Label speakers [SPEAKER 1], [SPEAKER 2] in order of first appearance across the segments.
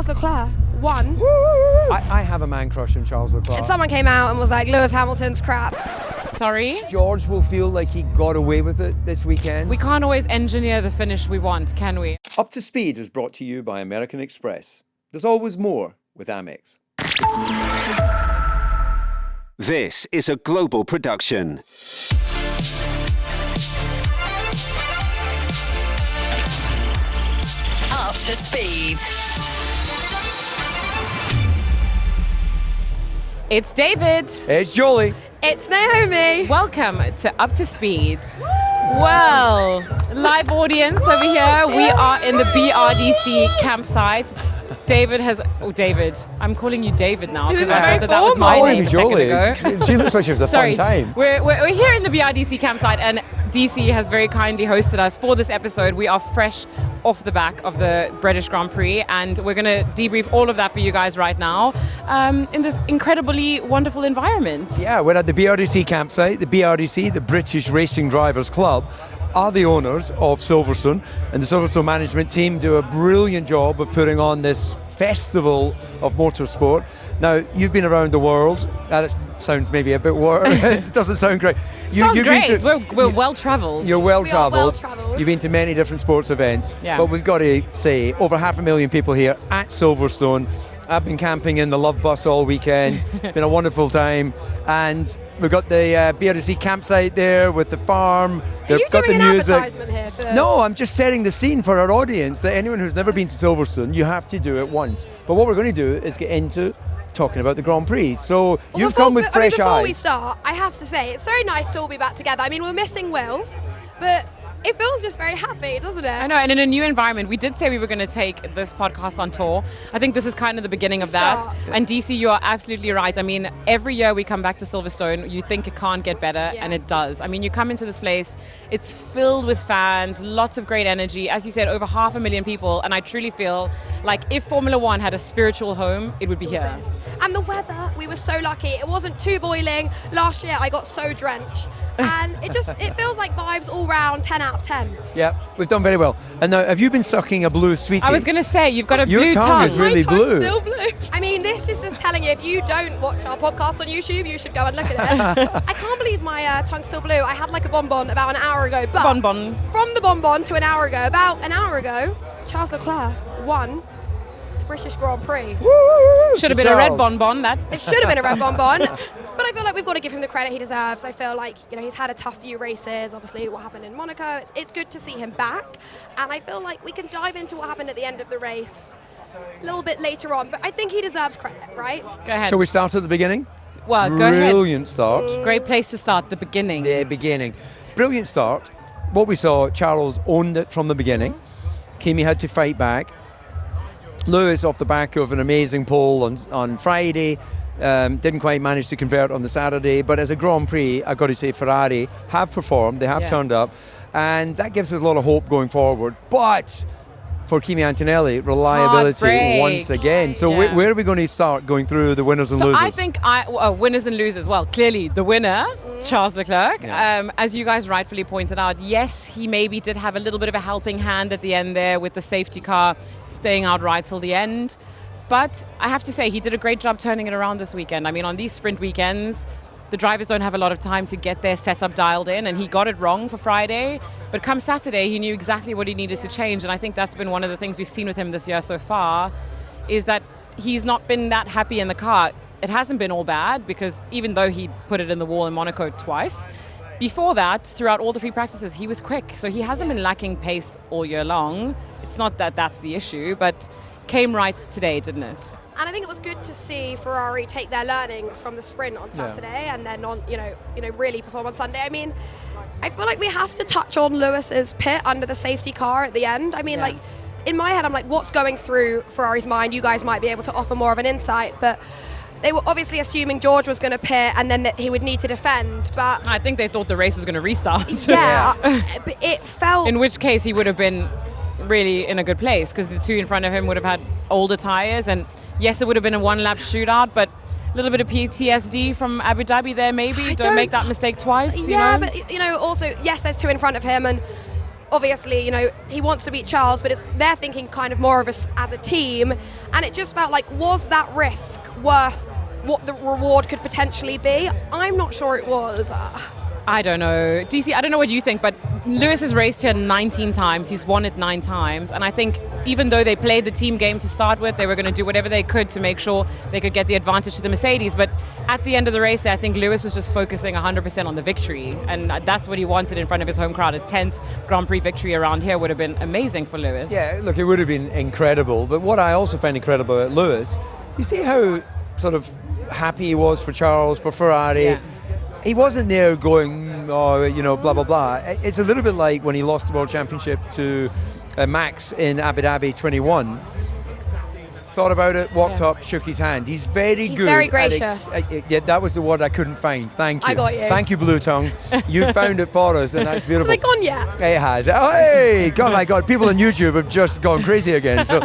[SPEAKER 1] Charles Leclerc won.
[SPEAKER 2] I have a man crush on Charles Leclerc.
[SPEAKER 1] And someone came out and was like, Lewis Hamilton's crap.
[SPEAKER 3] Sorry?
[SPEAKER 2] George will feel like he got away with it this weekend.
[SPEAKER 3] We can't always engineer the finish we want, can we?
[SPEAKER 2] Up to Speed was brought to you by American Express. There's always more with Amex.
[SPEAKER 4] This is a global production.
[SPEAKER 5] Up to Speed.
[SPEAKER 3] It's David.
[SPEAKER 2] It's Jolie.
[SPEAKER 1] It's Naomi.
[SPEAKER 3] Welcome to Up to Speed. Well, live audience over here. We are in the BRDC campsite. David has... Oh, David. I'm calling you David now because I thought that was my name a second ago.
[SPEAKER 2] She looks like she was a
[SPEAKER 3] Sorry.
[SPEAKER 2] fun time.
[SPEAKER 3] We're here in the BRDC campsite, and DC has very kindly hosted us for this episode. We are fresh off the back of the British Grand Prix, and we're going to debrief all of that for you guys right now in this incredibly wonderful environment.
[SPEAKER 2] Yeah, we're at the BRDC campsite. The BRDC, the British Racing Drivers Club, are the owners of Silverstone, and the Silverstone management team do a brilliant job of putting on this festival of motorsport. Now, you've been around the world. That sounds maybe a bit it doesn't sound great.
[SPEAKER 3] Sounds
[SPEAKER 2] you've
[SPEAKER 3] great.
[SPEAKER 2] Been
[SPEAKER 3] We're well-travelled.
[SPEAKER 2] You're well-travelled.
[SPEAKER 1] well-travelled.
[SPEAKER 2] You've been to many different sports events.
[SPEAKER 3] Yeah.
[SPEAKER 2] But we've got to say, over 500,000 people here at Silverstone. I've been camping in the Love Bus all weekend. Been a wonderful time. And we've got the BRDC campsite there with the farm.
[SPEAKER 1] Are you
[SPEAKER 2] got
[SPEAKER 1] doing
[SPEAKER 2] the
[SPEAKER 1] an
[SPEAKER 2] music.
[SPEAKER 1] advertisement here for...
[SPEAKER 2] No, I'm just setting the scene for our audience that anyone who's never been to Silverstone, you have to do it once. But what we're going to do is get into talking about the Grand Prix. So you've come with fresh
[SPEAKER 1] before
[SPEAKER 2] eyes.
[SPEAKER 1] We start, I have to say, it's very nice to all be back together. I mean, we're missing Will, but it feels just very happy, doesn't it?
[SPEAKER 3] I know, and in a new environment. We did say we were going to take this podcast on tour. I think this is kind of the beginning of that. And DC, you are absolutely right. I mean, every year we come back to Silverstone, you think it can't get better, and it does. I mean, you come into this place, it's filled with fans, lots of great energy. As you said, over 500,000 people, and I truly feel like if Formula One had a spiritual home, it would be here.
[SPEAKER 1] And the weather, we were so lucky. It wasn't too boiling. Last year, I got so drenched. And it feels like vibes all round, 10 out of 10.
[SPEAKER 2] Yeah, we've done very well. And now, have you been sucking a blue sweetie?
[SPEAKER 3] I was going to say, you've got a blue
[SPEAKER 2] Your tongue is really
[SPEAKER 1] My tongue's
[SPEAKER 2] blue.
[SPEAKER 1] still blue. I mean, this is just telling you, if you don't watch our podcast on YouTube, you should go and look at it. I can't believe my tongue's still blue. I had like a bonbon about an hour ago. But
[SPEAKER 3] Bonbon.
[SPEAKER 1] From the bonbon to about an hour ago, Charles Leclerc won the British Grand Prix.
[SPEAKER 3] Should have been a red bonbon, that.
[SPEAKER 1] It should have been a red bonbon. But I feel like we've got to give him the credit he deserves. I feel like, he's had a tough few races. Obviously, what happened in Monaco. It's good to see him back. And I feel like we can dive into what happened at the end of the race a little bit later on. But I think he deserves credit, right?
[SPEAKER 3] Go ahead.
[SPEAKER 2] Shall we start at the beginning?
[SPEAKER 3] Well, go ahead.
[SPEAKER 2] Brilliant start.
[SPEAKER 3] Great place to start, the beginning.
[SPEAKER 2] The beginning. Brilliant start. What we saw, Charles owned it from the beginning. Kimi had to fight back. Lewis, off the back of an amazing pole on Friday, didn't quite manage to convert on the Saturday. But as a Grand Prix, I've got to say Ferrari have performed. They have turned up. And that gives us a lot of hope going forward. But for Kimi Antonelli, reliability
[SPEAKER 3] Heartbreak.
[SPEAKER 2] once again. So where are we going to start going through the winners and losers?
[SPEAKER 3] I think winners and losers. Well, clearly the winner, Charles Leclerc.
[SPEAKER 2] Yeah.
[SPEAKER 3] As you guys rightfully pointed out, yes, he maybe did have a little bit of a helping hand at the end there with the safety car staying out right till the end. But I have to say, he did a great job turning it around this weekend. I mean, on these sprint weekends, the drivers don't have a lot of time to get their setup dialed in, and he got it wrong for Friday. But come Saturday, he knew exactly what he needed to change, and I think that's been one of the things we've seen with him this year so far, is that he's not been that happy in the car. It hasn't been all bad, because even though he put it in the wall in Monaco twice, before that, throughout all the free practices, he was quick. So he hasn't been lacking pace all year long. It's not that that's the issue, but came right today, didn't it?
[SPEAKER 1] And I think it was good to see Ferrari take their learnings from the sprint on Saturday and then on, really perform on Sunday. I mean, I feel like we have to touch on Lewis's pit under the safety car at the end. I mean, like, in my head, I'm like, what's going through Ferrari's mind? You guys might be able to offer more of an insight, but they were obviously assuming George was going to pit and then that he would need to defend, but
[SPEAKER 3] I think they thought the race was going to restart.
[SPEAKER 1] but it felt...
[SPEAKER 3] In which case he would have been really in a good place, because the two in front of him would have had older tyres, and yes, it would have been a one-lap shootout, but a little bit of PTSD from Abu Dhabi there maybe. Don't make that mistake twice, you know?
[SPEAKER 1] But, also, yes, there's two in front of him, and obviously, he wants to beat Charles, but they're thinking kind of more of us as a team. And it just felt like, was that risk worth what the reward could potentially be? I'm not sure it was.
[SPEAKER 3] I don't know. DC, I don't know what you think, but Lewis has raced here 19 times. He's won it 9 times. And I think even though they played the team game to start with, they were going to do whatever they could to make sure they could get the advantage to the Mercedes. But at the end of the race there, I think Lewis was just focusing 100% on the victory. And that's what he wanted in front of his home crowd. A 10th Grand Prix victory around here would have been amazing for Lewis.
[SPEAKER 2] Yeah, look, it would have been incredible. But what I also find incredible about Lewis, you see how sort of happy he was for Charles, for Ferrari.
[SPEAKER 3] Yeah.
[SPEAKER 2] He wasn't there going, blah, blah, blah. It's a little bit like when he lost the World Championship to Max in Abu Dhabi 21. Thought about it, walked up, shook his hand. He's very good.
[SPEAKER 1] He's very gracious.
[SPEAKER 2] Yeah, that was the word I couldn't find. Thank you.
[SPEAKER 1] I got you.
[SPEAKER 2] Thank you, Blue Tongue. You found it for us, and that's beautiful.
[SPEAKER 1] Has it gone yet?
[SPEAKER 2] It has. Oh, hey, God, my God. People on YouTube have just gone crazy again. So,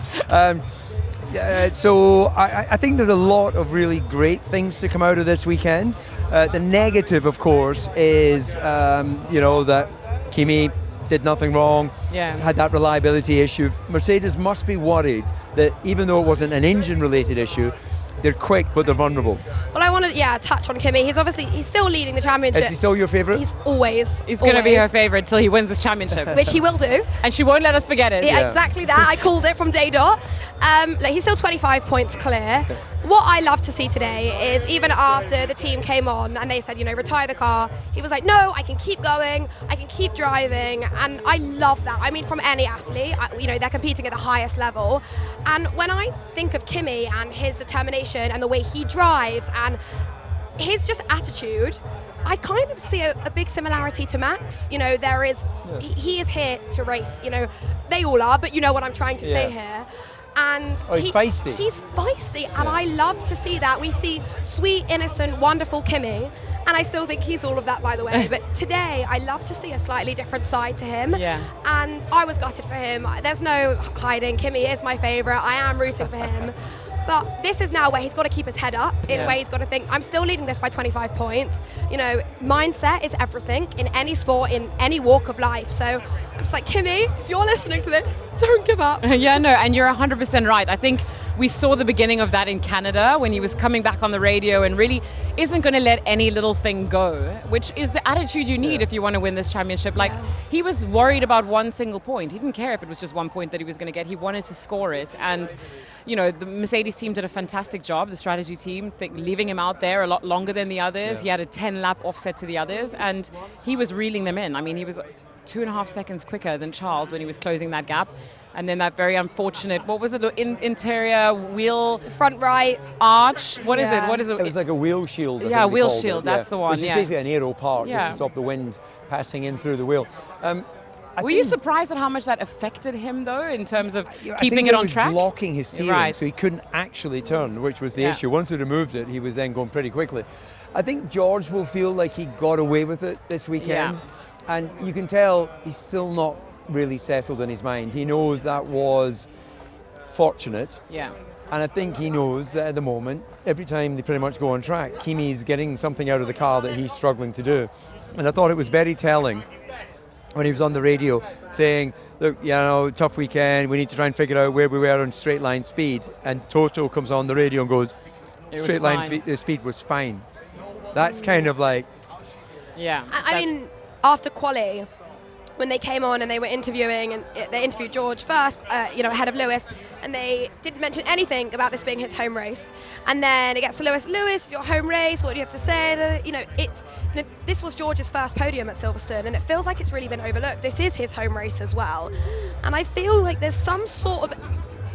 [SPEAKER 2] I think there's a lot of really great things to come out of this weekend. The negative, of course, is that Kimi did nothing wrong, had that reliability issue. Mercedes must be worried that even though it wasn't an engine-related issue, they're quick but they're vulnerable.
[SPEAKER 1] Well, I want to touch on Kimi. He's still leading the championship.
[SPEAKER 2] Is he still your favourite?
[SPEAKER 1] He's always.
[SPEAKER 3] He's going to be her favourite till he wins this championship.
[SPEAKER 1] Which he will do.
[SPEAKER 3] And she won't let us forget it.
[SPEAKER 1] Yeah, exactly that. I called it from day dot. He's still 25 points clear. What I love to see today is even after the team came on and they said, retire the car, he was like, no, I can keep going, I can keep driving, and I love that. I mean, from any athlete, they're competing at the highest level. And when I think of Kimi and his determination and the way he drives and his just attitude, I kind of see a big similarity to Max. There is, he is here to race. They all are, but you know what I'm trying to say here. And
[SPEAKER 2] he's feisty.
[SPEAKER 1] He's feisty, and I love to see that. We see sweet, innocent, wonderful Kimi, and I still think he's all of that, by the way. But today, I love to see a slightly different side to him.
[SPEAKER 3] Yeah.
[SPEAKER 1] And I was gutted for him. There's no hiding. Kimi is my favourite. I am rooting for him. But this is now where he's got to keep his head up. It's where he's got to think, I'm still leading this by 25 points. Mindset is everything in any sport, in any walk of life. So I'm just like, Kimi, if you're listening to this, don't give up.
[SPEAKER 3] Yeah, no, and you're 100% right. I think we saw the beginning of that in Canada when he was coming back on the radio and really isn't going to let any little thing go, which is the attitude you need if you want to win this championship. He was worried about one single point. He didn't care if it was just 1 point that he was going to get. He wanted to score it. And, the Mercedes team did a fantastic job, the strategy team, leaving him out there a lot longer than the others. Yeah. He had a 10-lap offset to the others, and he was reeling them in. I mean, he was 2.5 seconds quicker than Charles when he was closing that gap. And then that very unfortunate, what was it, the interior wheel?
[SPEAKER 1] Front right.
[SPEAKER 3] Arch? What is it? What is it?
[SPEAKER 2] It was like a wheel shield.
[SPEAKER 3] Wheel shield, that's the one.
[SPEAKER 2] Which is basically an aero part, just to stop the wind passing in through the wheel.
[SPEAKER 3] Were you surprised at how much that affected him, though, in terms of keeping it on track?
[SPEAKER 2] I think it was blocking his steering,
[SPEAKER 3] right.
[SPEAKER 2] so he couldn't actually turn, which was the issue. Once he removed it, he was then going pretty quickly. I think George will feel like he got away with it this weekend. Yeah. And you can tell he's still not really settled in his mind. He knows that was fortunate.
[SPEAKER 3] Yeah.
[SPEAKER 2] And I think he knows that at the moment, every time they pretty much go on track, Kimi's getting something out of the car that he's struggling to do. And I thought it was very telling when he was on the radio saying, look, tough weekend, we need to try and figure out where we were on straight line speed. And Toto comes on the radio and goes, straight line speed was fine. That's kind of like...
[SPEAKER 1] Yeah. I mean, after quali, when they came on and they were interviewing, and they interviewed George first, ahead of Lewis, and they didn't mention anything about this being his home race. And then it gets to Lewis, your home race, what do you have to say? This was George's first podium at Silverstone, and it feels like it's really been overlooked. This is his home race as well. And I feel like there's some sort of,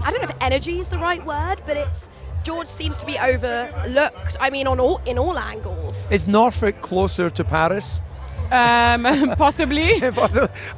[SPEAKER 1] I don't know if energy is the right word, but George seems to be overlooked, in all angles.
[SPEAKER 2] Is Norfolk closer to Paris?
[SPEAKER 3] Possibly.
[SPEAKER 2] I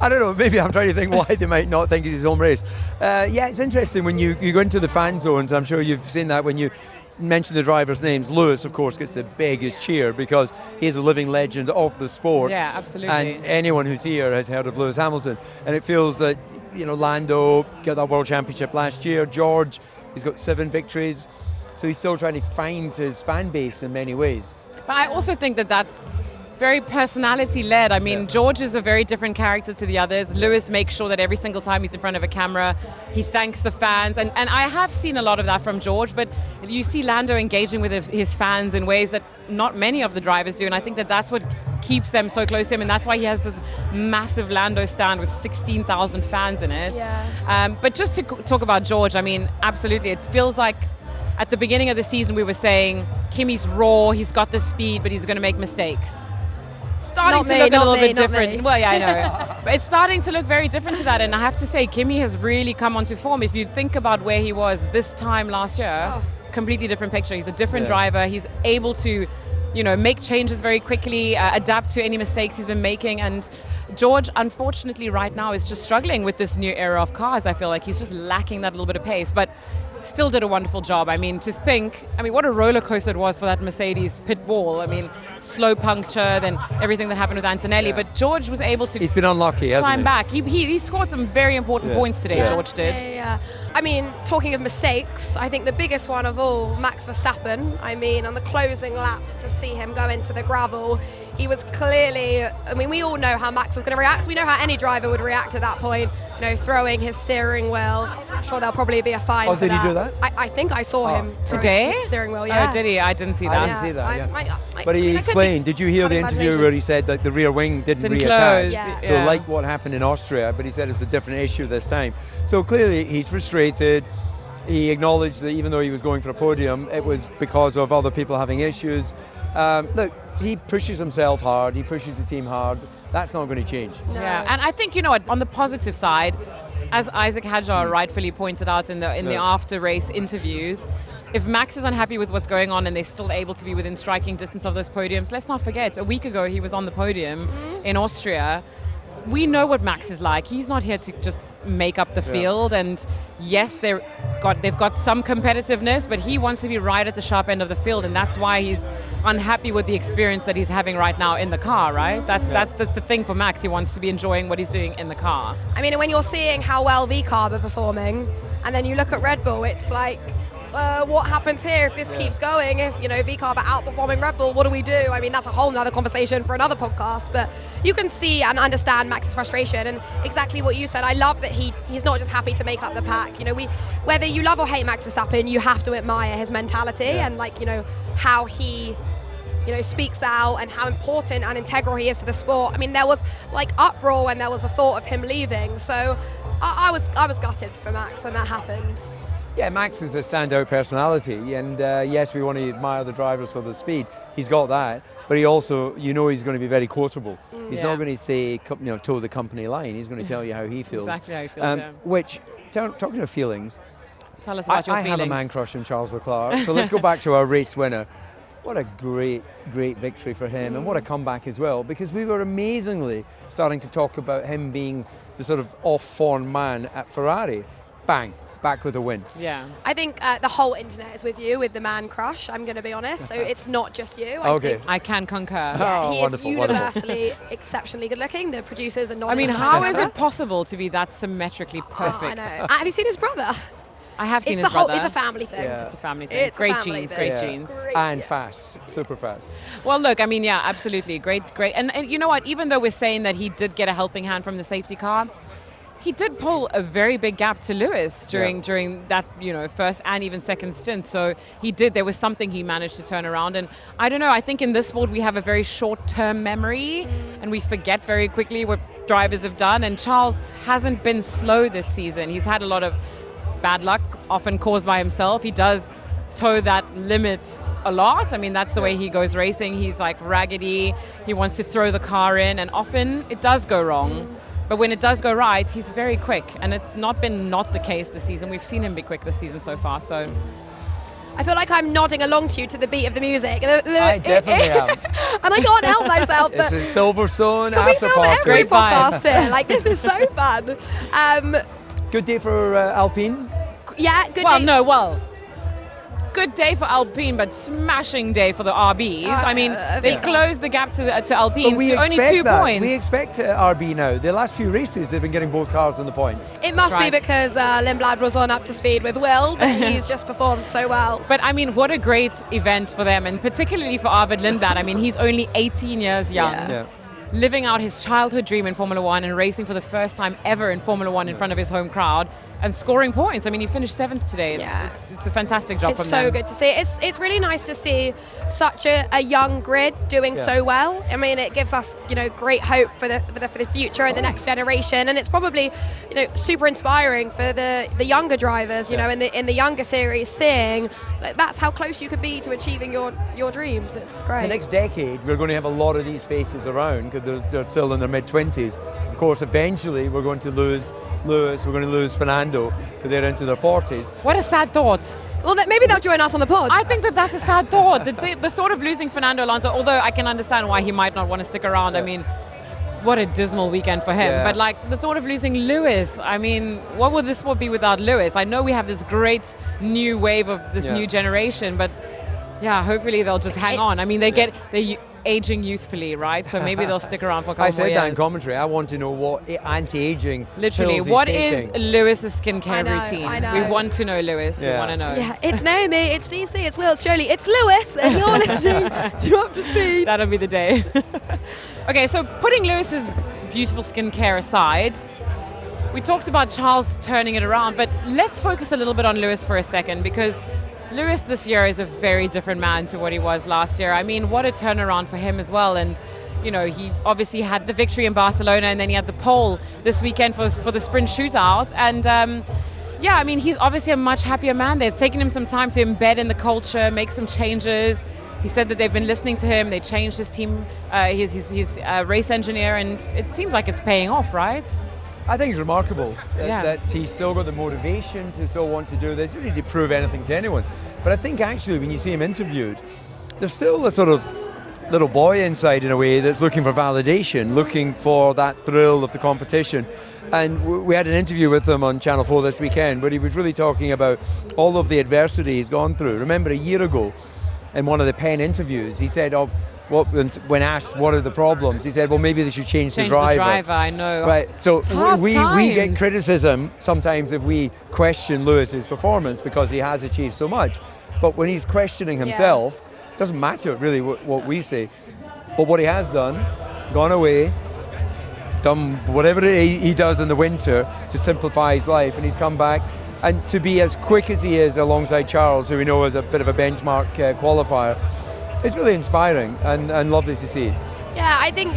[SPEAKER 2] don't know, maybe I'm trying to think why they might not think it's his home race. It's interesting when you go into the fan zones. I'm sure you've seen that when you mention the drivers' names. Lewis, of course, gets the biggest cheer because he's a living legend of the sport.
[SPEAKER 3] Yeah, absolutely.
[SPEAKER 2] And anyone who's here has heard of Lewis Hamilton. And it feels that, Lando got that World Championship last year. George, he's got 7 victories. So he's still trying to find his fan base in many ways.
[SPEAKER 3] But I also think that's very personality-led. I mean, George is a very different character to the others. Lewis makes sure that every single time he's in front of a camera, he thanks the fans. And I have seen a lot of that from George, but you see Lando engaging with his fans in ways that not many of the drivers do. And I think that that's what keeps them so close to him. And that's why he has this massive Lando stand with 16,000 fans in it.
[SPEAKER 1] Yeah.
[SPEAKER 3] But just to talk about George, I mean, absolutely. It feels like at the beginning of the season, we were saying, Kimi's raw, he's got the speed, but he's going to make mistakes. Starting to look a little bit different. Well, yeah, I know. But it's starting to look very different to that. And I have to say, Kimi has really come onto form. If you think about where he was this time last year, completely different picture. He's a different driver. He's able to, make changes very quickly, adapt to any mistakes he's been making. And George, unfortunately, right now is just struggling with this new era of cars. I feel like he's just lacking that little bit of pace. But still did a wonderful job. I mean, what a roller coaster it was for that Mercedes pit wall. I mean, slow puncture, then everything that happened with Antonelli. Yeah. But George was able to
[SPEAKER 2] He's been unlucky, hasn't he?
[SPEAKER 3] Climb back. He scored some very important points today, George did.
[SPEAKER 1] Yeah. I mean, talking of mistakes, I think the biggest one of all, Max Verstappen. I mean, on the closing laps, to see him go into the gravel, he was clearly, we all know how Max was going to react. We know how any driver would react at that point, throwing his steering wheel. I'm sure there'll probably be a fine for that.
[SPEAKER 2] Oh, did he do that?
[SPEAKER 1] I think I saw him
[SPEAKER 3] today?
[SPEAKER 1] His steering wheel, yeah.
[SPEAKER 3] Oh, did he? I didn't see that.
[SPEAKER 2] I didn't see that, But he explained, did you hear the interview where he said that the rear wing didn't reattach?
[SPEAKER 1] Yeah.
[SPEAKER 2] So like what happened in Austria, but he said it was a different issue this time. So clearly he's frustrated. He acknowledged that even though he was going for a podium, it was because of other people having issues. Look, he pushes himself hard, he pushes the team hard. That's not going to change.
[SPEAKER 1] No.
[SPEAKER 3] Yeah, and I think, on the positive side, as Isaac Hadjar rightfully pointed out in the after-race interviews, if Max is unhappy with what's going on and they're still able to be within striking distance of those podiums, let's not forget, a week ago he was on the podium in Austria. We know what Max is like. He's not here to just make up the field, and yes, they've got some competitiveness, but he wants to be right at the sharp end of the field, and that's why he's unhappy with the experience that he's having right now in the car, right? That's the thing for Max. He wants to be enjoying what he's doing in the car.
[SPEAKER 1] I mean, when you're seeing how well VCarb are performing, and then you look at Red Bull, it's like, what happens here if this keeps going? If VCarb are outperforming Red Bull, what do we do? I mean, that's a whole nother conversation for another podcast, but you can see and understand Max's frustration, and exactly what you said. I love that he's not just happy to make up the pack. Whether you love or hate Max Verstappen, you have to admire his mentality and how he speaks out and how important and integral he is to the sport. I mean, there was uproar when there was a thought of him leaving, so I was gutted for Max when that happened.
[SPEAKER 2] Yeah, Max is a standout personality, and yes, we want to admire the drivers for the speed. He's got that, but he also, he's going to be very quotable. He's not going to say, toe the company line. He's going to tell you how he feels.
[SPEAKER 3] Exactly how he feels,
[SPEAKER 2] Which, talking of feelings,
[SPEAKER 3] tell us about your feelings.
[SPEAKER 2] I have a man crush on Charles Leclerc, so let's go back to our race winner. What a great victory for him, and what a comeback as well, because we were amazingly starting to talk about him being the sort of off-form man at Ferrari. Bang. Back with a win.
[SPEAKER 3] Yeah.
[SPEAKER 1] I think the whole internet is with you with the man crush, I'm going to be honest. So it's not just you.
[SPEAKER 3] I can concur.
[SPEAKER 1] Yeah, he is universally exceptionally good looking. The producers are not.
[SPEAKER 3] I mean, how is it possible to be that symmetrically perfect?
[SPEAKER 1] I know. Have you seen his brother?
[SPEAKER 3] I have seen his brother.
[SPEAKER 1] It's a family thing.
[SPEAKER 3] Yeah. It's a family thing. Great genes.
[SPEAKER 1] Great
[SPEAKER 2] and fast, super fast.
[SPEAKER 3] Well, look, I mean, yeah, absolutely. Great. And you know what? Even though we're saying that he did get a helping hand from the safety car, he did pull a very big gap to Lewis during that, first and even second stint. So there was something he managed to turn around. And I don't know, I think in this sport we have a very short-term memory and we forget very quickly what drivers have done. And Charles hasn't been slow this season. He's had a lot of bad luck, often caused by himself. He does toe that limit a lot. I mean, that's the way he goes racing. He's like raggedy. He wants to throw the car in, and often it does go wrong. But when it does go right, he's very quick, and it's not the case this season. We've seen him be quick this season so far. So
[SPEAKER 1] I feel like I'm nodding along to you to the beat of the music.
[SPEAKER 2] I definitely am.
[SPEAKER 1] And I can't help myself.
[SPEAKER 2] This is Silverstone
[SPEAKER 1] can
[SPEAKER 2] after
[SPEAKER 1] we film
[SPEAKER 2] party.
[SPEAKER 1] every podcast here? This is so fun.
[SPEAKER 2] Good day for Alpine.
[SPEAKER 1] Yeah, good day.
[SPEAKER 3] good day for Alpine, but smashing day for the RBs. I mean, they closed the gap to Alpine to only 2 points.
[SPEAKER 2] We expect RB now. The last few races, they've been getting both cars on the points.
[SPEAKER 1] It must be because Lindblad was on up to speed with Will, but he's just performed so well.
[SPEAKER 3] But I mean, what a great event for them, and particularly for Arvid Lindblad. I mean, he's only 18 years young.
[SPEAKER 2] Yeah.
[SPEAKER 3] Living out his childhood dream in Formula One and racing for the first time ever in Formula One in front of his home crowd and scoring points. I mean, he finished 7th today. It's a fantastic job from them.
[SPEAKER 1] It's so good to see. It's really nice to see such a young grid doing so well. I mean, it gives us, great hope for the future and the next generation, and it's probably, super inspiring for the younger drivers, in the younger series, seeing like that's how close you could be to achieving your dreams. It's great.
[SPEAKER 2] The next decade, we're going to have a lot of these faces around because they're still in their mid-20s. Of course, eventually we're going to lose Lewis, we're going to lose Fernando because they're into their 40s.
[SPEAKER 3] What a sad thought.
[SPEAKER 1] Well, maybe they'll join us on the pod.
[SPEAKER 3] I think that's a sad thought. The thought of losing Fernando Alonso, although I can understand why he might not want to stick around. I mean, what a dismal weekend for him.
[SPEAKER 2] Yeah.
[SPEAKER 3] But the thought of losing Lewis, I mean, what would this sport be without Lewis? I know we have this great new wave of this new generation, but hopefully they'll just hang on. I mean, they're aging youthfully, right? So maybe they'll stick around for a couple more years.
[SPEAKER 2] I said that in commentary. I want to know what anti-aging
[SPEAKER 3] literally
[SPEAKER 2] pills
[SPEAKER 3] what
[SPEAKER 2] he's
[SPEAKER 3] is
[SPEAKER 2] taking.
[SPEAKER 3] Lewis's skincare routine.
[SPEAKER 1] I know.
[SPEAKER 3] We want to know, Lewis. We want to know.
[SPEAKER 1] Yeah, it's Naomi, it's DC, it's Will, it's Jolie, it's Lewis, and you're listening to Up to Speed.
[SPEAKER 3] That'll be the day. Okay, so putting Lewis's beautiful skincare aside, we talked about Charles turning it around, but let's focus a little bit on Lewis for a second, because Lewis this year is a very different man to what he was last year. I mean, what a turnaround for him as well. And, he obviously had the victory in Barcelona, and then he had the pole this weekend for the sprint shootout. And, I mean, he's obviously a much happier man there. It's taken him some time to embed in the culture, make some changes. He said that they've been listening to him. They changed his team, his race engineer, and it seems like it's paying off, right?
[SPEAKER 2] I think it's remarkable that he's still got the motivation to still want to do this. He doesn't need to prove anything to anyone. But I think actually when you see him interviewed, there's still a sort of little boy inside in a way that's looking for validation, looking for that thrill of the competition. And we had an interview with him on Channel 4 this weekend where he was really talking about all of the adversity he's gone through. Remember a year ago in one of the Penn interviews, he said, when asked what are the problems, he said, well, maybe they should change the driver.
[SPEAKER 3] The driver, I know.
[SPEAKER 2] Right, so we get
[SPEAKER 3] times.
[SPEAKER 2] criticism sometimes if we question Lewis's performance because he has achieved so much. But when he's questioning himself, it doesn't matter really what we say. But what he has done, gone away, done whatever he does in the winter to simplify his life, and he's come back. And to be as quick as he is alongside Charles, who we know is a bit of a benchmark qualifier, it's really inspiring and lovely to see.
[SPEAKER 1] Yeah, I think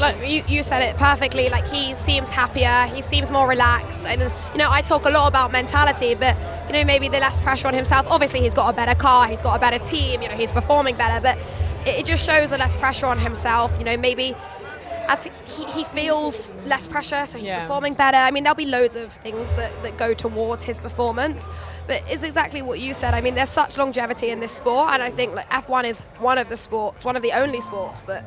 [SPEAKER 1] you said it perfectly. Like, he seems happier, he seems more relaxed. And I talk a lot about mentality, but maybe the less pressure on himself. Obviously, he's got a better car, he's got a better team. He's performing better, but it just shows the less pressure on himself. Maybe as he feels less pressure, so he's performing better. I mean, there'll be loads of things that go towards his performance, but it's exactly what you said. I mean, there's such longevity in this sport, and I think F1 is one of the only sports that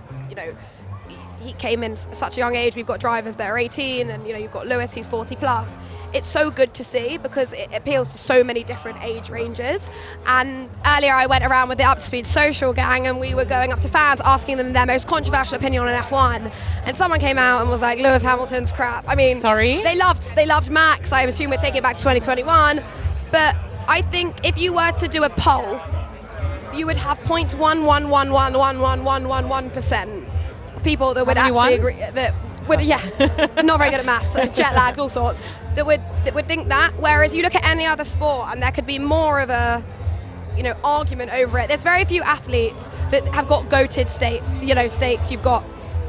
[SPEAKER 1] he came in such a young age. We've got drivers that are 18, and you've got Lewis, who's 40 plus. It's so good to see because it appeals to so many different age ranges. And earlier I went around with the Up to Speed social gang, and we were going up to fans asking them their most controversial opinion on F1. And someone came out and was like, Lewis Hamilton's crap. I mean,
[SPEAKER 3] sorry?
[SPEAKER 1] They loved Max. I assume we're taking it back to 2021. But I think if you were to do a poll, you would have 0.1111111% of people that would actually agree, that would, not very good at maths, jet lags, all sorts, that would think that. Whereas you look at any other sport, and there could be more of a argument over it. There's very few athletes that have got goated states. You've got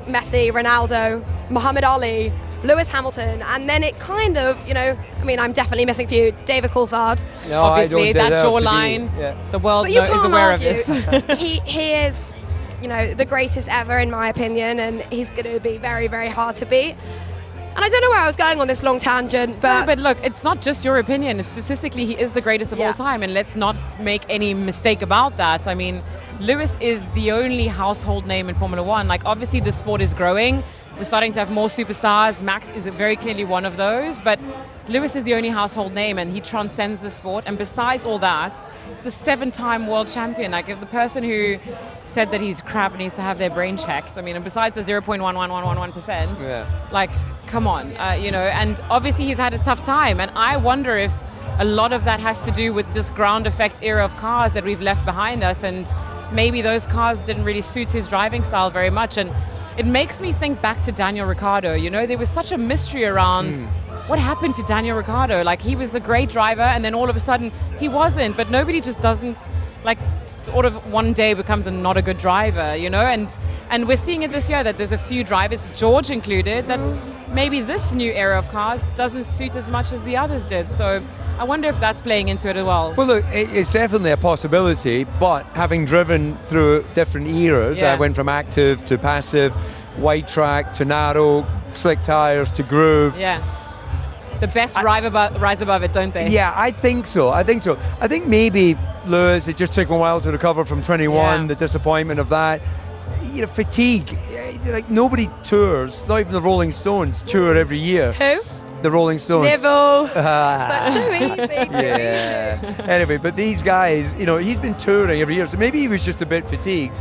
[SPEAKER 1] Messi, Ronaldo, Muhammad Ali, Lewis Hamilton, and then it kind of, I'm definitely missing a few. David Coulthard.
[SPEAKER 2] No,
[SPEAKER 3] obviously, that jawline, the world is aware of it.
[SPEAKER 1] He is, the greatest ever in my opinion, and he's going to be very, very hard to beat. And I don't know where I was going on this long tangent, but...
[SPEAKER 3] No, but look, it's not just your opinion. It's statistically, he is the greatest of all time, and let's not make any mistake about that. I mean, Lewis is the only household name in Formula One. Obviously, the sport is growing. We're starting to have more superstars. Max is very clearly one of those, but Lewis is the only household name and he transcends the sport. And besides all that, he's the 7-time world champion. Like, if the person who said that he's crap needs to have their brain checked. I mean, and besides the 0.11111%, like, come on, and obviously he's had a tough time. And I wonder if a lot of that has to do with this ground effect era of cars that we've left behind us. And maybe those cars didn't really suit his driving style very much. And it makes me think back to Daniel Ricciardo. There was such a mystery around what happened to Daniel Ricciardo. Like, he was a great driver and then all of a sudden he wasn't, but nobody just doesn't, like, sort of one day becomes not a good driver, and we're seeing it this year that there's a few drivers, George included, that maybe this new era of cars doesn't suit as much as the others did. So I wonder if that's playing into it as well.
[SPEAKER 2] Well, look, it's definitely a possibility, but having driven through different eras, I went from active to passive, wide track to narrow, slick tires to groove.
[SPEAKER 3] Yeah. The best rise above it, don't they?
[SPEAKER 2] Yeah, I think so. I think maybe Lewis, it just took him a while to recover from 21, the disappointment of that. Fatigue. Like, nobody tours, not even the Rolling Stones tour every year.
[SPEAKER 1] Who?
[SPEAKER 2] The Rolling Stones.
[SPEAKER 1] Neville. Too easy.
[SPEAKER 2] Anyway, but these guys, he's been touring every year, so maybe he was just a bit fatigued.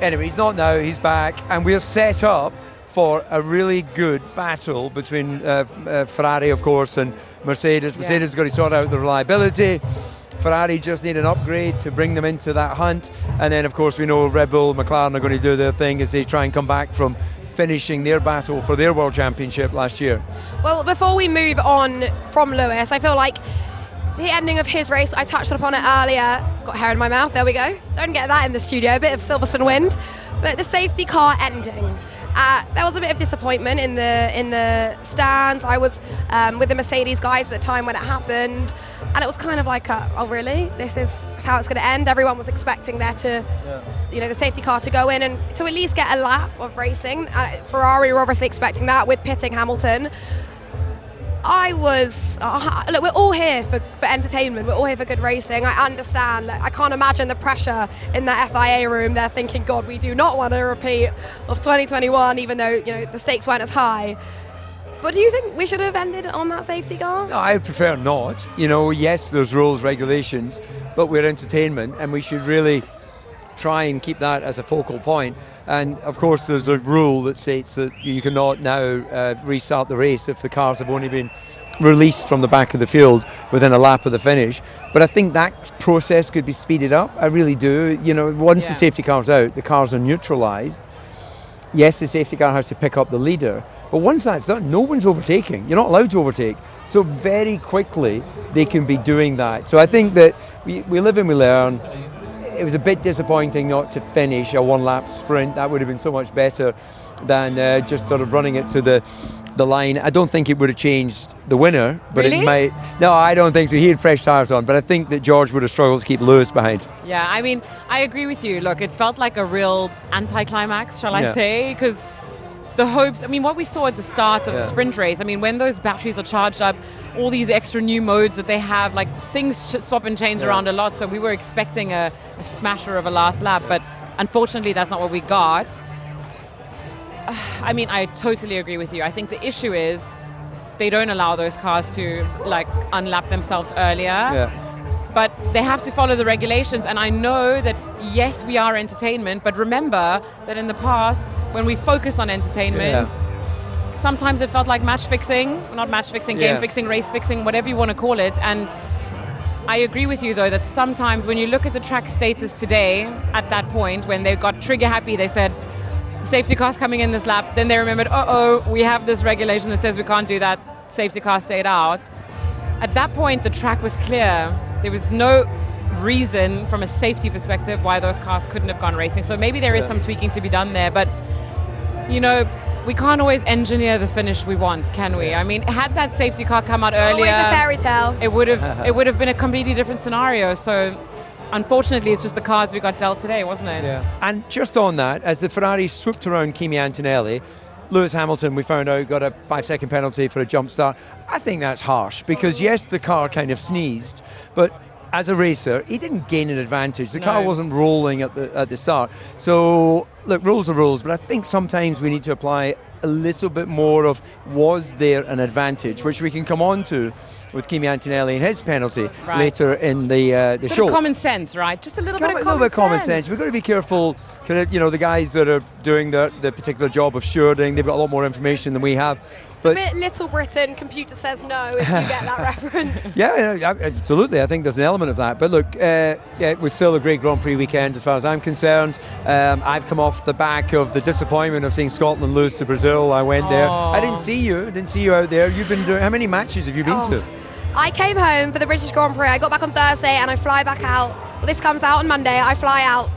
[SPEAKER 2] Anyway, he's not now, he's back, and we're set up for a really good battle between Ferrari, of course, and Mercedes. Mercedes has got to sort out the reliability. Ferrari just need an upgrade to bring them into that hunt. And then, of course, we know Red Bull, McLaren are going to do their thing as they try and come back from finishing their battle for their World Championship last year.
[SPEAKER 1] Well, before we move on from Lewis, I feel like the ending of his race, I touched upon it earlier. Got hair in my mouth, there we go. Don't get that in the studio, a bit of Silverstone wind. But the safety car ending. There was a bit of disappointment in the stands. I was with the Mercedes guys at the time when it happened, and it was kind of like, oh really? This is how it's going to end? Everyone was expecting there to, the safety car to go in and to at least get a lap of racing. Ferrari were obviously expecting that with pitting Hamilton. Look, we're all here for entertainment. We're all here for good racing. I understand. Like, I can't imagine the pressure in that FIA room. They're thinking, God, we do not want a repeat of 2021, even though, the stakes weren't as high. But do you think we should have ended on that safety car?
[SPEAKER 2] No, I prefer not. Yes, there's rules, regulations, but we're entertainment, and we should really try and keep that as a focal point. And of course there's a rule that states that you cannot now restart the race if the cars have only been released from the back of the field within a lap of the finish. But I think that process could be speeded up. I really do. Once the safety car's out, the cars are neutralised. Yes, the safety car has to pick up the leader, but once that's done, no one's overtaking. You're not allowed to overtake. So very quickly they can be doing that. So I think that we live and we learn. It was a bit disappointing not to finish a one-lap sprint. That would have been so much better than just sort of running it to the line. I don't think it would have changed the winner, but
[SPEAKER 3] really?
[SPEAKER 2] It might. No, I don't think so. He had fresh tyres on, but I think that George would have struggled to keep Lewis behind.
[SPEAKER 3] Yeah, I mean, I agree with you. Look, it felt like a real anticlimax, shall I say, because the hopes, what we saw at the start of the sprint race, when those batteries are charged up, all these extra new modes that they have, like, things swap and change around a lot, so we were expecting a smasher of a last lap, but unfortunately that's not what we got. I totally agree with you. I think the issue is they don't allow those cars to, like, unlap themselves earlier. But they have to follow the regulations, and I know that, yes, we are entertainment, but remember that in the past, when we focused on entertainment, sometimes it felt like match fixing, not match fixing, game fixing, race fixing, whatever you want to call it. And I agree with you, though, that sometimes when you look at the track status today, at that point, when they got trigger happy, they said, safety car's coming in this lap, then they remembered, we have this regulation that says we can't do that, safety car stayed out. At that point, the track was clear. There was no reason from a safety perspective why those cars couldn't have gone racing. So maybe there is some tweaking to be done there, but we can't always engineer the finish we want, can we? Had that safety car come out earlier,
[SPEAKER 1] always a fairy tale.
[SPEAKER 3] It would have been a completely different scenario. So unfortunately, it's just the cards we got dealt today, wasn't it?
[SPEAKER 2] Yeah. And just on that, as the Ferrari swooped around Kimi Antonelli, Lewis Hamilton, we found out, got a 5-second penalty for a jump start. I think that's harsh because, yes, the car kind of sneezed, but as a racer, he didn't gain an advantage. The car wasn't rolling at the start. So, look, rules are rules, but I think sometimes we need to apply a little bit more of, was there an advantage, which we can come on to with Kimi Antonelli and his penalty later in the show.
[SPEAKER 3] Common sense, right? Just a little bit of
[SPEAKER 2] common sense. We've got to be careful. The guys that are doing the particular job of stewarding, they've got a lot more information than we have.
[SPEAKER 1] It's a bit Little Britain, computer says no, if you get that reference.
[SPEAKER 2] Yeah, absolutely. I think there's an element of that. But look, it was still a great Grand Prix weekend as far as I'm concerned. I've come off the back of the disappointment of seeing Scotland lose to Brazil. I went there. I didn't see you out there. You've been doing, how many matches have you been to?
[SPEAKER 1] I came home for the British Grand Prix. I got back on Thursday and I fly back out. Well, this comes out on Monday. I fly out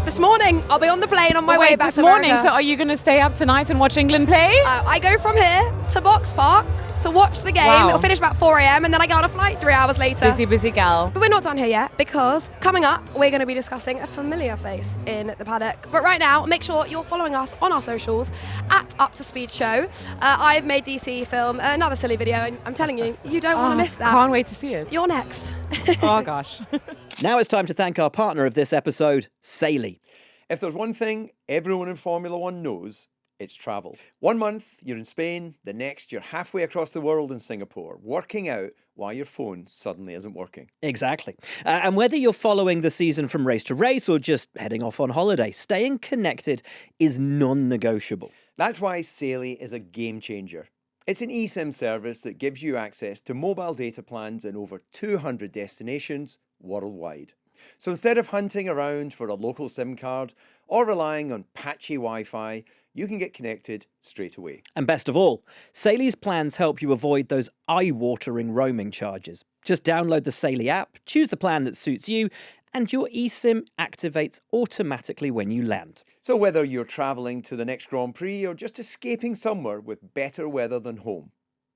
[SPEAKER 1] this morning. I'll be on the plane on my way back to America.
[SPEAKER 3] So are you going to stay up tonight and watch England play?
[SPEAKER 1] I go from here to Box Park to watch the game.
[SPEAKER 3] Wow.
[SPEAKER 1] It'll finish about 4 a.m. and then I get on a flight 3 hours later.
[SPEAKER 3] Busy gal.
[SPEAKER 1] But we're not done here yet, because coming up, we're going to be discussing a familiar face in the paddock. But right now, make sure you're following us on our socials at Up to Speed Show. I've made DC film another silly video, and I'm telling you, you don't want to miss that.
[SPEAKER 3] Can't wait to see it.
[SPEAKER 1] You're next.
[SPEAKER 3] Oh, gosh.
[SPEAKER 5] Now it's time to thank our partner of this episode, Saily.
[SPEAKER 2] If there's one thing everyone in Formula One knows, it's travel. 1 month, you're in Spain. The next, you're halfway across the world in Singapore, working out why your phone suddenly isn't working.
[SPEAKER 5] Exactly. And whether you're following the season from race to race or just heading off on holiday, staying connected is non-negotiable.
[SPEAKER 2] That's why Saily is a game changer. It's an eSIM service that gives you access to mobile data plans in over 200 destinations worldwide. So instead of hunting around for a local SIM card or relying on patchy Wi-Fi, you can get connected straight away.
[SPEAKER 5] And best of all, Saily's plans help you avoid those eye-watering roaming charges. Just download the Saily app, choose the plan that suits you, and your eSIM activates automatically when you land.
[SPEAKER 2] So whether you're travelling to the next Grand Prix or just escaping somewhere with better weather than home,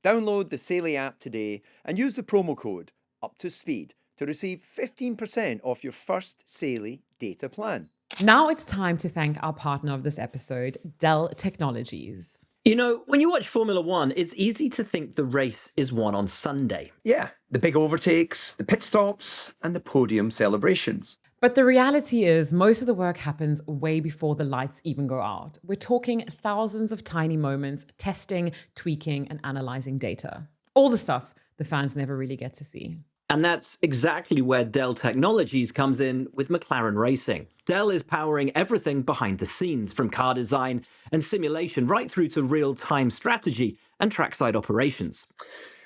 [SPEAKER 2] download the Saily app today and use the promo code UPTOSPEED to receive 15% off your first Saily data plan.
[SPEAKER 3] Now it's time to thank our partner of this episode, Dell Technologies.
[SPEAKER 6] You know, when you watch Formula One, it's easy to think the race is won on Sunday.
[SPEAKER 2] Yeah, the big overtakes, the pit stops, and the podium celebrations.
[SPEAKER 3] But the reality is most of the work happens way before the lights even go out. We're talking thousands of tiny moments, testing, tweaking, and analyzing data. All the stuff the fans never really get to see.
[SPEAKER 6] And that's exactly where Dell Technologies comes in with McLaren Racing. Dell is powering everything behind the scenes, from car design and simulation right through to real-time strategy and trackside operations.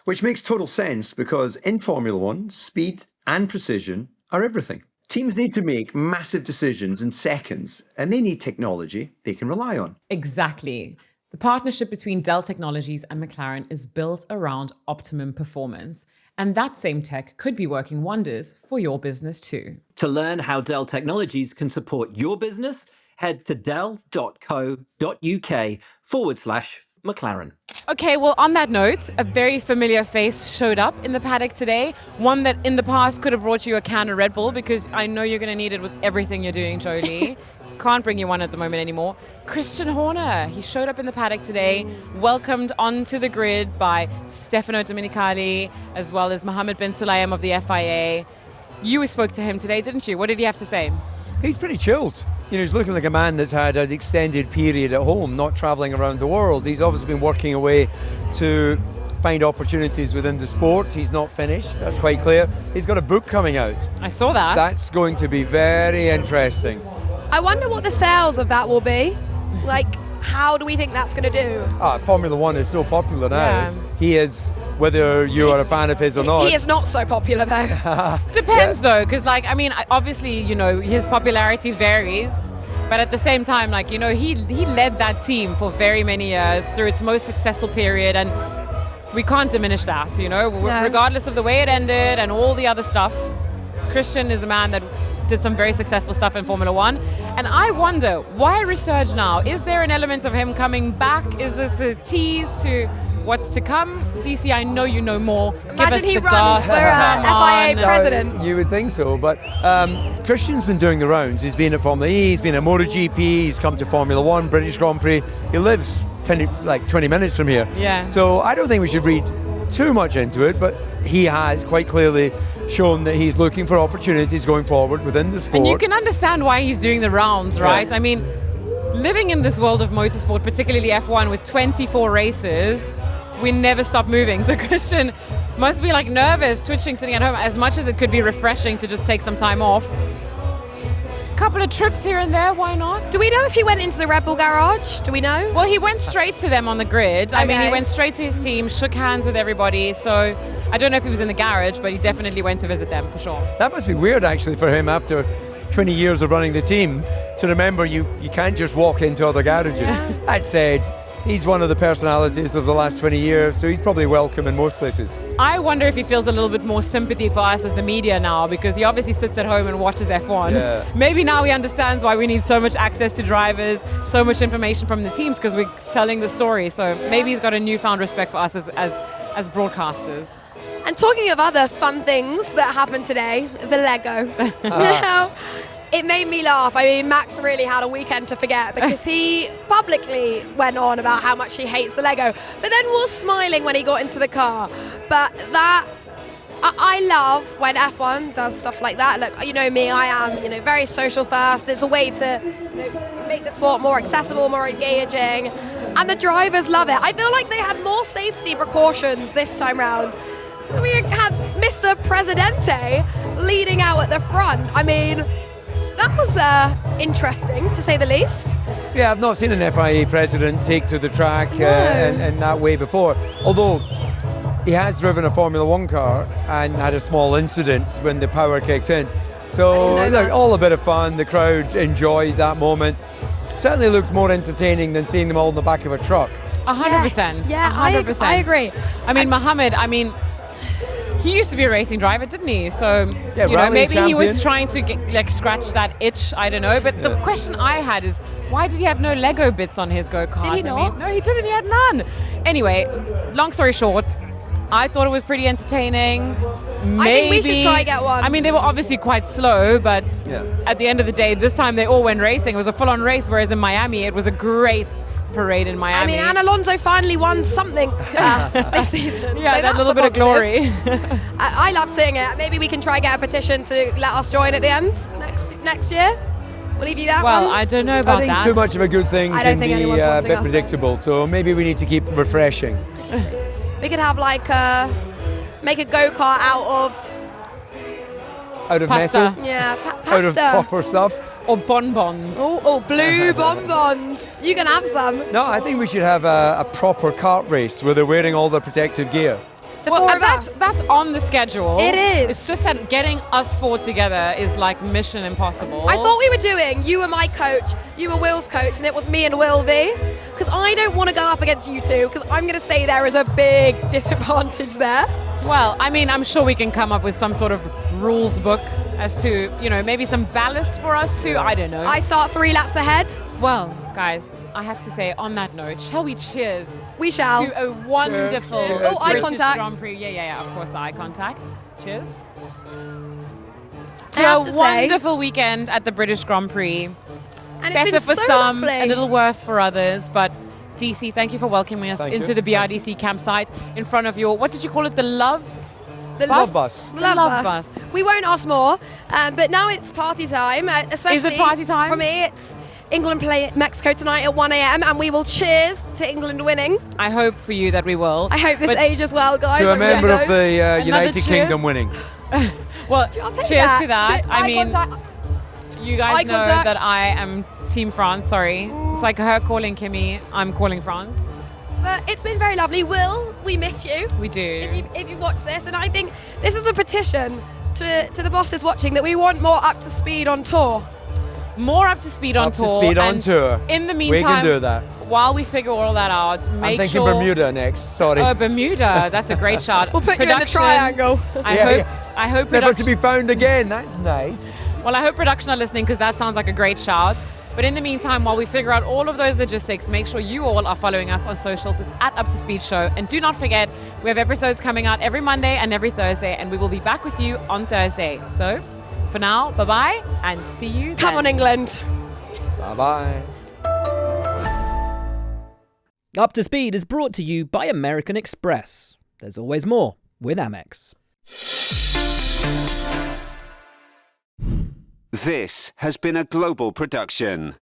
[SPEAKER 2] Which makes total sense because in Formula One, speed and precision are everything. Teams need to make massive decisions in seconds, and they need technology they can rely on.
[SPEAKER 3] Exactly. The partnership between Dell Technologies and McLaren is built around optimum performance. And that same tech could be working wonders for your business too.
[SPEAKER 6] To learn how Dell Technologies can support your business, head to dell.co.uk/McLaren.
[SPEAKER 3] Okay, well, on that note, a very familiar face showed up in the paddock today. One that in the past could have brought you a can of Red Bull, because I know you're going to need it with everything you're doing, Jolie. Can't bring you one at the moment anymore. Christian Horner, he showed up in the paddock today, welcomed onto the grid by Stefano Domenicali, as well as Mohammed bin Sulayem of the FIA. You spoke to him today, didn't you? What did he have to say?
[SPEAKER 2] He's pretty chilled. You know, he's looking like a man that's had an extended period at home, not travelling around the world. He's obviously been working away to find opportunities within the sport. He's not finished, that's quite clear. He's got a book coming out.
[SPEAKER 3] I saw that.
[SPEAKER 2] That's going to be very interesting.
[SPEAKER 1] I wonder what the sales of that will be. Like, how do we think that's going to do?
[SPEAKER 2] Formula One is so popular now.
[SPEAKER 3] Yeah.
[SPEAKER 2] He is, whether you are a fan of his or not.
[SPEAKER 1] He is not so popular, though.
[SPEAKER 3] Depends, though, because, like, I mean, obviously, you know, his popularity varies. But at the same time, like, you know, he led that team for very many years through its most successful period. And we can't diminish that, you know,
[SPEAKER 1] No.
[SPEAKER 3] regardless of the way it ended and all the other stuff. Christian is a man that did some very successful stuff in Formula One. And I wonder, why resurge now? Is there an element of him coming back? Is this a tease to what's to come? DC, I know you know more.
[SPEAKER 1] Imagine he runs
[SPEAKER 3] goss.
[SPEAKER 1] for
[SPEAKER 3] Come
[SPEAKER 1] FIA
[SPEAKER 3] on.
[SPEAKER 1] president.
[SPEAKER 2] You would think so, but Christian's been doing the rounds. He's been at Formula E, he's been at MotoGP, he's come to Formula One, British Grand Prix. He lives 20 minutes from here.
[SPEAKER 3] Yeah.
[SPEAKER 2] So I don't think we should read too much into it, but he has quite clearly shown that he's looking for opportunities going forward within the sport.
[SPEAKER 3] And you can understand why he's doing the rounds, right?
[SPEAKER 2] Yeah.
[SPEAKER 3] I mean, living in this world of motorsport, particularly F1 with 24 races, we never stop moving. So Christian must be like nervous, twitching, sitting at home, as much as it could be refreshing to just take some time off. Couple of trips here and there, why not?
[SPEAKER 1] Do we know if he went into the Red Bull garage? Do we know?
[SPEAKER 3] Well, he went straight to them on the grid. I mean,
[SPEAKER 1] Okay.
[SPEAKER 3] he went straight to his team, shook hands with everybody. So I don't know if he was in the garage, but he definitely went to visit them for sure.
[SPEAKER 2] That must be weird, actually, for him after 20 years of running the team to remember you can't just walk into other garages. That said, he's one of the personalities of the last 20 years, so he's probably welcome in most places.
[SPEAKER 3] I wonder if he feels a little bit more sympathy for us as the media now, because he obviously sits at home and watches F1.
[SPEAKER 2] Yeah.
[SPEAKER 3] Maybe now he understands why we need so much access to drivers, so much information from the teams, because we're selling the story. So maybe he's got a newfound respect for us as broadcasters.
[SPEAKER 1] And talking of other fun things that happened today, the Lego. Now, it made me laugh. I mean, Max really had a weekend to forget because he publicly went on about how much he hates the Lego, but then was smiling when he got into the car. But that, I love when F1 does stuff like that. Look, you know me, I am, very social first. It's a way to make the sport more accessible, more engaging, and the drivers love it. I feel like they had more safety precautions this time round. We had Mr. Presidente leading out at the front. I mean, that was interesting, to say the least.
[SPEAKER 2] Yeah, I've not seen an FIA president take to the track in that way before. Although he has driven a Formula One car and had a small incident when the power kicked in. So, look, all a bit of fun. The crowd enjoyed that moment. Certainly looks more entertaining than seeing them all in the back of a truck.
[SPEAKER 3] 100%.
[SPEAKER 1] Yeah,
[SPEAKER 3] 100%.
[SPEAKER 1] I agree.
[SPEAKER 3] I mean, Mohammed, he used to be a racing driver, didn't he? So,
[SPEAKER 2] rally
[SPEAKER 3] maybe he was
[SPEAKER 2] champion.
[SPEAKER 3] trying to scratch that itch. I don't know. But the question I had is, why did he have no Lego bits on his go-kart?
[SPEAKER 1] Did he not?
[SPEAKER 3] No, he didn't. He had none. Anyway, long story short, I thought it was pretty entertaining. Maybe,
[SPEAKER 1] I think we should try and get one.
[SPEAKER 3] I mean, they were obviously quite slow, but
[SPEAKER 2] Yeah.
[SPEAKER 3] at the end of the day, this time they all went racing. It was a full-on race, whereas in Miami, it was a great parade in Miami.
[SPEAKER 1] I mean, and Alonso finally won something this season.
[SPEAKER 3] Yeah,
[SPEAKER 1] so
[SPEAKER 3] that
[SPEAKER 1] that's
[SPEAKER 3] little
[SPEAKER 1] a
[SPEAKER 3] bit of
[SPEAKER 1] positive.
[SPEAKER 3] glory.
[SPEAKER 1] I love seeing it. Maybe we can try and get a petition to let us join at the end next year. We'll leave you that
[SPEAKER 3] Well,
[SPEAKER 1] one.
[SPEAKER 3] I don't know about
[SPEAKER 2] I think
[SPEAKER 3] that.
[SPEAKER 2] too much of a good thing
[SPEAKER 1] I don't
[SPEAKER 2] can
[SPEAKER 1] think
[SPEAKER 2] be
[SPEAKER 1] anyone's
[SPEAKER 2] a
[SPEAKER 1] wanting
[SPEAKER 2] bit
[SPEAKER 1] us there.
[SPEAKER 2] predictable. So maybe we need to keep refreshing.
[SPEAKER 1] We could have make a go-kart out of
[SPEAKER 3] Pasta.
[SPEAKER 1] pasta.
[SPEAKER 2] Out of proper stuff.
[SPEAKER 3] Or bonbons.
[SPEAKER 1] Oh, blue bonbons. You can have some.
[SPEAKER 2] No, I think we should have a proper kart race where they're wearing all the protective gear.
[SPEAKER 1] The four of
[SPEAKER 3] that's
[SPEAKER 1] us.
[SPEAKER 3] on the schedule.
[SPEAKER 1] It is.
[SPEAKER 3] It's just that getting us four together is like mission impossible.
[SPEAKER 1] I thought we were doing, you were my coach, you were Will's coach, and it was me and Will V. Because I don't want to go up against you two, because I'm going to say there is a big disadvantage there.
[SPEAKER 3] Well, I mean, I'm sure we can come up with some sort of rules book as to, maybe some ballast for us too. I don't know.
[SPEAKER 1] I start 3 laps ahead.
[SPEAKER 3] Well, guys, I have to say, on that note, shall we cheers
[SPEAKER 1] We shall.
[SPEAKER 3] to a wonderful
[SPEAKER 2] Cheers.
[SPEAKER 1] Oh, eye
[SPEAKER 3] British
[SPEAKER 1] contact.
[SPEAKER 3] Grand Prix. Yeah, of course, the eye contact. Cheers.
[SPEAKER 1] I
[SPEAKER 3] To
[SPEAKER 1] have
[SPEAKER 3] a
[SPEAKER 1] to say-
[SPEAKER 3] wonderful weekend at the British Grand Prix.
[SPEAKER 1] And it's
[SPEAKER 3] Better
[SPEAKER 1] been
[SPEAKER 3] for
[SPEAKER 1] so
[SPEAKER 3] some,
[SPEAKER 1] lovely.
[SPEAKER 3] a little worse for others, but DC, thank you for welcoming us
[SPEAKER 2] Thank
[SPEAKER 3] into
[SPEAKER 2] you.
[SPEAKER 3] the BRDC campsite in front of your, what did you call it, the Love?
[SPEAKER 1] The
[SPEAKER 3] Bus?
[SPEAKER 2] bus.
[SPEAKER 1] The love
[SPEAKER 3] Love
[SPEAKER 1] bus.
[SPEAKER 3] bus.
[SPEAKER 1] We won't ask more, but now it's party time. Especially
[SPEAKER 3] Is it party time?
[SPEAKER 1] For me, it's England play Mexico tonight at 1 a.m. and we will cheers to England winning.
[SPEAKER 3] I hope for you that we will.
[SPEAKER 1] I hope this
[SPEAKER 3] But-
[SPEAKER 1] ages well, guys.
[SPEAKER 2] To
[SPEAKER 1] I
[SPEAKER 2] a
[SPEAKER 1] really
[SPEAKER 2] member of
[SPEAKER 1] hope.
[SPEAKER 2] the United
[SPEAKER 3] cheers?
[SPEAKER 2] Kingdom winning.
[SPEAKER 3] Well,
[SPEAKER 1] I'll take
[SPEAKER 3] cheers to that.
[SPEAKER 1] Cheers.
[SPEAKER 3] I
[SPEAKER 1] Eye
[SPEAKER 3] mean,
[SPEAKER 1] contact.
[SPEAKER 3] you guys
[SPEAKER 1] eye
[SPEAKER 3] know
[SPEAKER 1] contact.
[SPEAKER 3] that I am Team France, sorry. It's like her calling Kimi, I'm calling France.
[SPEAKER 1] But it's been very lovely. Will, we miss you.
[SPEAKER 3] We do.
[SPEAKER 1] If you watch this, and I think this is a petition to the bosses watching that we want more up to speed on tour.
[SPEAKER 3] More up to speed on
[SPEAKER 2] Up to
[SPEAKER 3] tour.
[SPEAKER 2] speed on
[SPEAKER 3] and
[SPEAKER 2] tour.
[SPEAKER 3] In the
[SPEAKER 2] We
[SPEAKER 3] meantime,
[SPEAKER 2] can do that.
[SPEAKER 3] while we figure all that out,
[SPEAKER 2] I'm
[SPEAKER 3] make
[SPEAKER 2] thinking
[SPEAKER 3] sure.
[SPEAKER 2] Bermuda next. Sorry.
[SPEAKER 3] Oh, Bermuda. That's a great shot.
[SPEAKER 1] We'll put you in the
[SPEAKER 3] Production,
[SPEAKER 1] triangle.
[SPEAKER 3] I hope
[SPEAKER 2] Never to
[SPEAKER 3] production.
[SPEAKER 2] be found again. That's nice.
[SPEAKER 3] Well, I hope production are listening because that sounds like a great shout. But in the meantime, while we figure out all of those logistics, make sure you all are following us on socials. It's at Up to Speed Show. And do not forget, we have episodes coming out every Monday and every Thursday, and we will be back with you on Thursday. So for now, bye-bye and see you
[SPEAKER 1] Come
[SPEAKER 3] then.
[SPEAKER 1] on, England.
[SPEAKER 2] Bye-bye.
[SPEAKER 5] Up to Speed is brought to you by American Express. There's always more with Amex.
[SPEAKER 4] This has been a global production.